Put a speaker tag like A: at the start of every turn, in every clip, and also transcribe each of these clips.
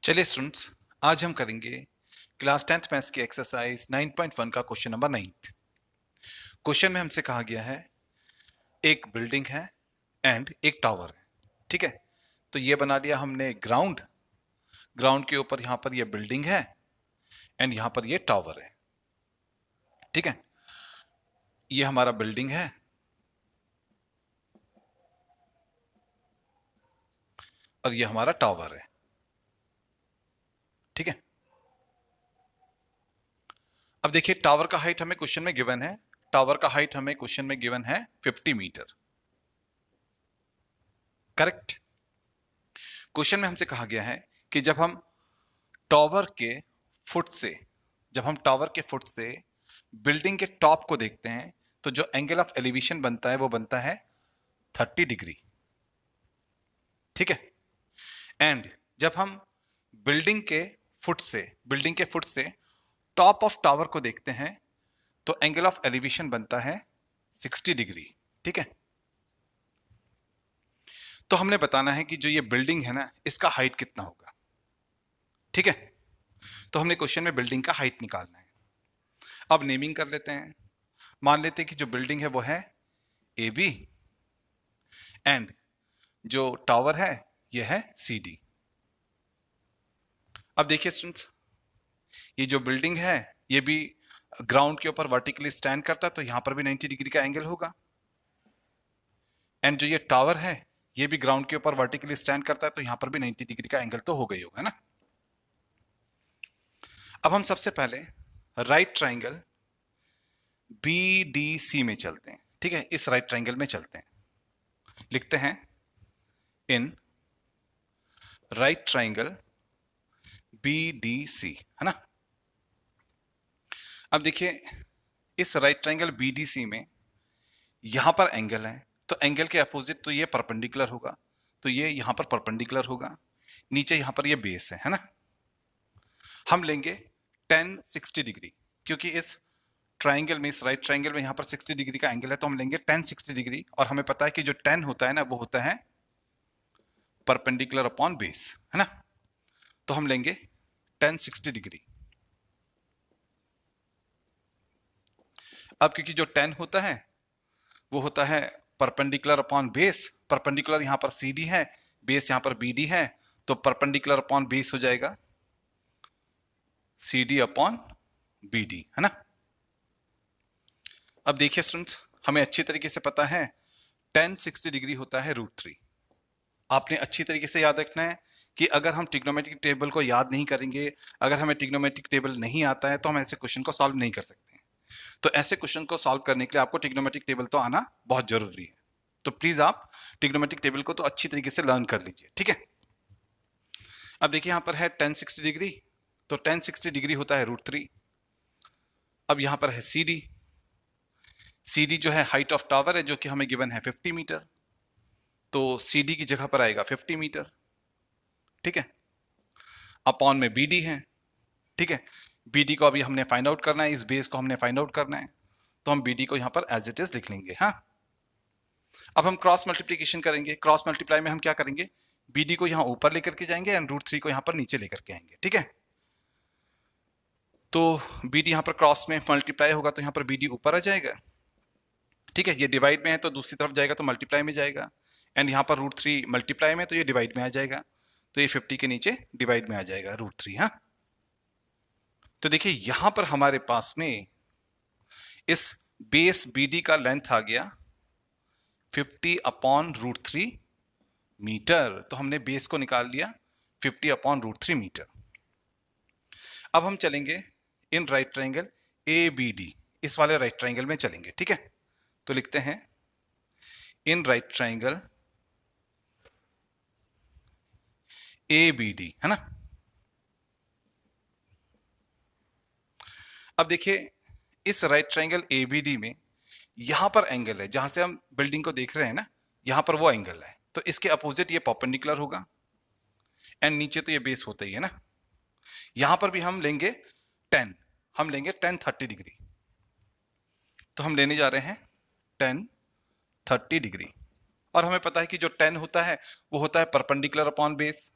A: चलिए स्टूडेंट्स, आज हम करेंगे क्लास 10th मैथ्स की एक्सरसाइज 9.1 का क्वेश्चन नंबर 9। क्वेश्चन में हमसे कहा गया है एक बिल्डिंग है एंड एक टावर है। ठीक है, तो ये बना लिया हमने ग्राउंड। ग्राउंड के ऊपर यहां पर ये बिल्डिंग है एंड यहां पर ये टावर है। ठीक है, ये हमारा बिल्डिंग है और ये हमारा टावर है। ठीक है, अब देखिए टावर का हाइट हमें क्वेश्चन में गिवन है। टावर का हाइट हमें क्वेश्चन में गिवन है 50 मीटर। करेक्ट। क्वेश्चन में हमसे कहा गया है कि जब हम टावर के फुट से जब हम टावर के फुट से बिल्डिंग के टॉप को देखते हैं तो जो एंगल ऑफ एलिवेशन बनता है वो बनता है 30 डिग्री। ठीक है, एंड जब हम बिल्डिंग के फुट से टॉप ऑफ टावर को देखते हैं तो एंगल ऑफ एलिवेशन बनता है 60 डिग्री। ठीक है, तो हमने बताना है कि जो ये बिल्डिंग है ना, इसका हाइट कितना होगा। ठीक है, तो हमने क्वेश्चन में बिल्डिंग का हाइट निकालना है। अब नेमिंग कर लेते हैं। मान लेते हैं कि जो बिल्डिंग है वो है ए बी एंड जो टावर है ये है सी डी। अब देखिए स्टूडेंट्स, ये जो बिल्डिंग है ये भी ग्राउंड के ऊपर वर्टिकली स्टैंड करता है तो यहां पर भी 90 डिग्री का एंगल होगा। एंड जो ये टावर है ये भी ग्राउंड के ऊपर वर्टिकली स्टैंड करता है तो यहां पर भी 90 डिग्री का एंगल तो हो गई होगा ना। अब हम सबसे पहले right triangle B D C में चलते हैं। ठीक है, इस राइट ट्राइंगल में चलते हैं। लिखते हैं in right triangle B D C, है ना। अब देखिए इस right triangle B D C में यहां पर एंगल है तो एंगल के अपोजिट तो ये परपेंडिकुलर होगा, तो ये यहां पर परपेंडिकुलर होगा। नीचे यहां पर ये बेस है ना। हम लेंगे 10-60 डिग्री, क्योंकि इस ट्राइंगल में, इस राइट ट्राइंगल में यहां पर 60 डिग्री का एंगल है तो हम लेंगे 10-60 डिग्री। और हमें पता है कि जो 10 होता है ना वो होता है परपेंडिकुलर अपॉन बेस, है ना। तो हम लेंगे 10-60 डिग्री। अब क्योंकि जो 10 होता है वो होता है परपेंडिकुलर अपॉन बेस। परपेंडिकुलर यहां पर सी डी है, बेस यहां पर बी डी है, तो परपेंडिकुलर अपॉन बेस हो जाएगा C D upon B D, है ना। अब देखिए स्टूडेंट्स, हमें अच्छी तरीके से पता है 10-60 डिग्री होता है √3। आपने अच्छी तरीके से याद रखना है कि अगर हम ट्रिग्नोमेट्रिक टेबल को याद नहीं करेंगे, अगर हमें ट्रिग्नोमेट्रिक टेबल नहीं आता है तो हम ऐसे क्वेश्चन को सॉल्व नहीं कर सकते। तो ऐसे क्वेश्चन को सॉल्व करने के लिए आपको ट्रिग्नोमेट्रिक टेबल तो आना बहुत जरूरी है। तो प्लीज आप ट्रिग्नोमेट्रिक टेबल को तो अच्छी तरीके से लर्न कर लीजिए। ठीक है, अब देखिए यहां पर है 10-60 डिग्री, तो 10-60 डिग्री होता है √3। अब यहां पर है सी डी। सी डी जो है हाइट ऑफ टावर है जो कि हमें गिवन है 50 मीटर, तो सी डी की जगह पर आएगा 50 मीटर। ठीक है, अपॉन में बी डी है। ठीक है, बी डी को अभी हमने फाइंड आउट करना है, इस बेस को हमने फाइंड आउट करना है, तो हम बी डी को यहां पर एज इट इज लिख लेंगे। हाँ, अब हम क्रॉस मल्टीप्लीकेशन करेंगे। क्रॉस मल्टीप्लाई में हम क्या करेंगे, बी डी को यहां ऊपर लेकर के जाएंगे एंड √3 को यहां पर नीचे लेकर के आएंगे। ठीक है, तो बी डी यहां पर क्रॉस में मल्टीप्लाई होगा तो यहां पर बी डी ऊपर आ जाएगा। ठीक है, ये डिवाइड में है तो दूसरी तरफ जाएगा तो मल्टीप्लाई में जाएगा, एंड यहां पर √3 मल्टीप्लाई में तो ये डिवाइड में आ जाएगा, तो ये 50 के नीचे डिवाइड में आ जाएगा √3। हाँ, तो देखिए यहां पर हमारे पास में इस बेस BD का लेंथ आ गया 50 अपॉन √3 मीटर, तो हमने बेस को निकाल लिया 50 अपॉन √3 मीटर। अब हम चलेंगे इन राइट ट्राइंगल ABD, इस वाले राइट ट्राइंगल में चलेंगे। ठीक है, तो लिखते हैं इन राइट ट्राइंगल ABD, है ना। अब देखिए इस राइट ट्राइंगल ABD में यहां पर एंगल है, जहां से हम बिल्डिंग को देख रहे हैं ना, यहां पर वो एंगल है, तो इसके अपोजिट ये परपेंडिकुलर होगा एंड नीचे तो ये बेस होता ही है ना। यहां पर भी हम लेंगे 10, हम लेंगे 10-30 डिग्री, तो हम लेने जा रहे हैं 10-30 डिग्री। और हमें पता है कि जो 10 होता है वो होता है परपेंडिकुलर अपॉन बेस।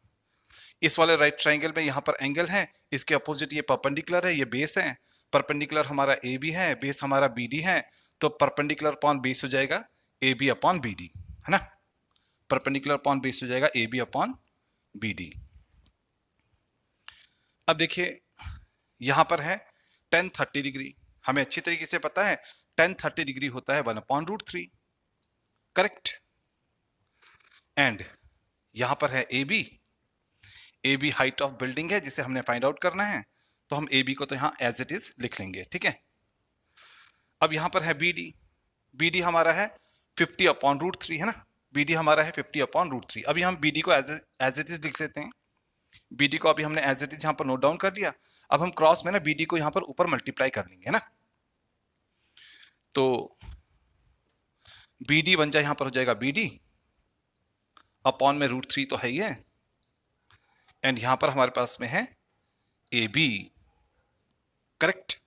A: इस वाले राइट ट्राइंगल में यहाँ पर एंगल है, इसके अपोजिट ये परपेंडिकुलर है, ये बेस है। परपेंडिकुलर हमारा ए बी है, बेस हमारा बी डी है, तो परपेंडिकुलर अपॉन बेस हो जाएगा A B upon B D, है ना। परपेंडिकुलर अपॉन बेस हो जाएगा A B upon B D. अब देखिए यहां पर है tan 30 डिग्री, हमें अच्छी तरीके से पता है tan 30 डिग्री होता है 1/√3, करेक्ट। एंड यहां पर है A B height of building है जिसे हमने फाइंड आउट करना है, तो हम ए बी को तो यहां एज इट इज लिख लेंगे, ठीक है। अब यहां पर है बी डी हमारा है 50/√3, है ना। बी डी हमारा है 50/√3। अभी हम बी डी को एज इट इज लिख लेते हैं। बी डी को अभी हमने एज इट इज यहाँ पर नोट डाउन कर लिया। अब हम क्रॉस में ना बी डी को यहाँ पर ऊपर मल्टीप्लाई कर लेंगे, है ना। तो बी डी बन जाए, यहाँ पर हो जाएगा बी डी अपॉन में √3 तो है ही है, एंड यहां पर हमारे पास में है ए बी, करेक्ट।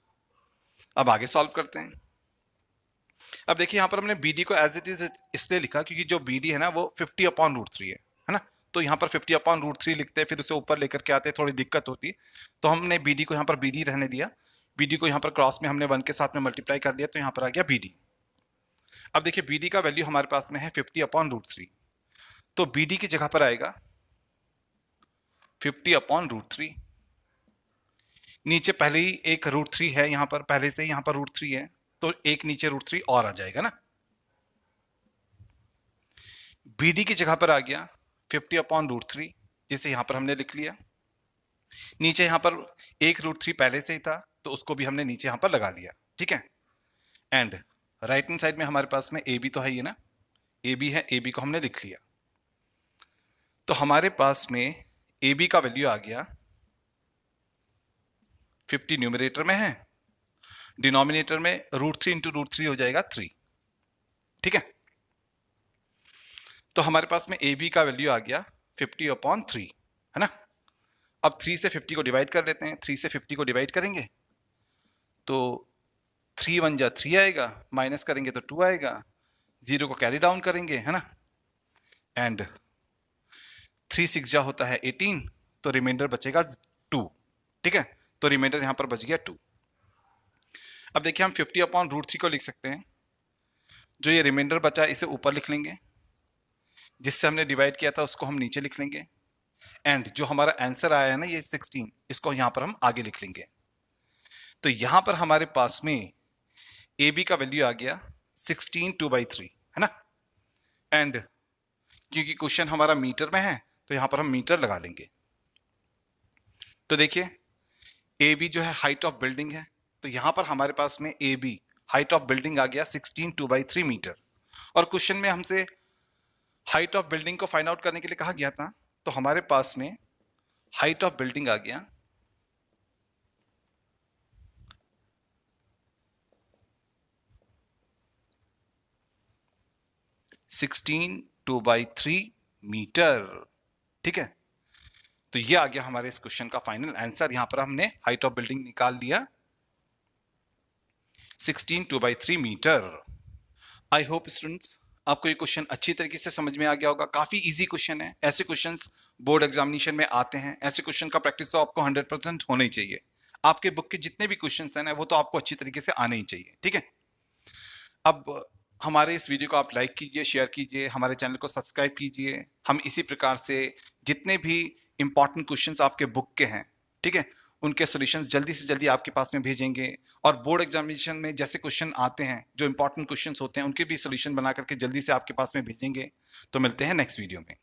A: अब आगे सॉल्व करते हैं। अब देखिए यहां पर हमने बी डी को एज इट इज इसलिए लिखा क्योंकि जो बी डी है ना वो 50/√3 है ना। तो यहाँ पर 50/√3 लिखते हैं, फिर उसे ऊपर लेकर के आते हैं, थोड़ी दिक्कत होती है, तो हमने बी डी को यहाँ पर बी डी रहने दिया। बी डी को यहाँ पर क्रॉस में हमने 1 के साथ में मल्टीप्लाई कर दिया, तो यहाँ पर आ गया बी डी। अब देखिए बी डी का वैल्यू हमारे पास में है 50/√3, तो बी डी की जगह पर आएगा 50/√3। नीचे पहले ही एक √3 है, यहाँ पर पहले से ही यहाँ पर √3 है, तो एक नीचे √3 और आ जाएगा ना। बी डी की जगह पर आ गया 50/√3, जिसे यहां पर हमने लिख लिया। नीचे यहां पर एक √3 पहले से ही था, तो उसको भी हमने नीचे यहां पर लगा लिया, ठीक है। एंड राइट हैंड साइड में हमारे पास में ए बी तो है ही ना, ए बी है, ए बी को हमने लिख लिया। तो हमारे पास में ए बी का वैल्यू आ गया 50 न्यूमरेटर में है, डिनोमिनेटर में √3 इंटू √3 हो जाएगा 3, ठीक है। तो हमारे पास में ए बी का वैल्यू आ गया 50/3, है ना। अब 3 से 50 को डिवाइड कर लेते हैं। 3 से 50 को डिवाइड करेंगे तो 3 1 जा 3 आएगा, माइनस करेंगे तो 2 आएगा, 0 को कैरी डाउन करेंगे, है ना। एंड 3 6 जा होता है 18, तो रिमाइंडर बचेगा 2, ठीक है। तो रिमाइंडर यहां पर बच गया 2। अब देखिए हम 50/√3 को लिख सकते हैं, जो ये रिमाइंडर बचा इसे ऊपर लिख लेंगे, जिससे हमने डिवाइड किया था उसको हम नीचे लिख लेंगे, एंड जो हमारा आंसर आया है ना ये 16, इसको यहां पर हम आगे लिख लेंगे। तो यहां पर हमारे पास में ए बी का वैल्यू आ गया 16 2/3, है ना। एंड क्योंकि क्वेश्चन हमारा मीटर में है तो यहां पर हम मीटर लगा लेंगे। तो देखिए ए बी जो है हाइट ऑफ बिल्डिंग है, तो यहां पर हमारे पास में A B height of building आ गया 16 2/3 मीटर। और क्वेश्चन में हमसे हाइट ऑफ बिल्डिंग को फाइंड आउट करने के लिए कहा गया था, तो हमारे पास में हाइट ऑफ बिल्डिंग आ गया 16 2/3 मीटर, ठीक है। तो ये आ गया हमारे इस क्वेश्चन का फाइनल आंसर। यहां पर हमने हाइट ऑफ बिल्डिंग निकाल लिया 16 2/3 मीटर। आई होप स्टूडेंट्स आपको ये क्वेश्चन अच्छी तरीके से समझ में आ गया होगा। काफी इजी क्वेश्चन है, ऐसे क्वेश्चंस बोर्ड एग्जामिनेशन में आते हैं, ऐसे क्वेश्चन का प्रैक्टिस तो आपको 100% होना ही चाहिए। आपके बुक के जितने भी क्वेश्चंस हैं ना वो तो आपको अच्छी तरीके से आने ही चाहिए, ठीक है। अब हमारे इस वीडियो को आप लाइक कीजिए, शेयर कीजिए, हमारे चैनल को सब्सक्राइब कीजिए। हम इसी प्रकार से जितने भी इंपॉर्टेंट क्वेश्चंस आपके बुक के हैं, ठीक है, उनके सॉल्यूशंस जल्दी से जल्दी आपके पास में भेजेंगे। और बोर्ड एग्जामिनेशन में जैसे क्वेश्चन आते हैं, जो इंपॉर्टेंट क्वेश्चंस होते हैं, उनके भी सॉल्यूशन बना करके जल्दी से आपके पास में भेजेंगे। तो मिलते हैं नेक्स्ट वीडियो में।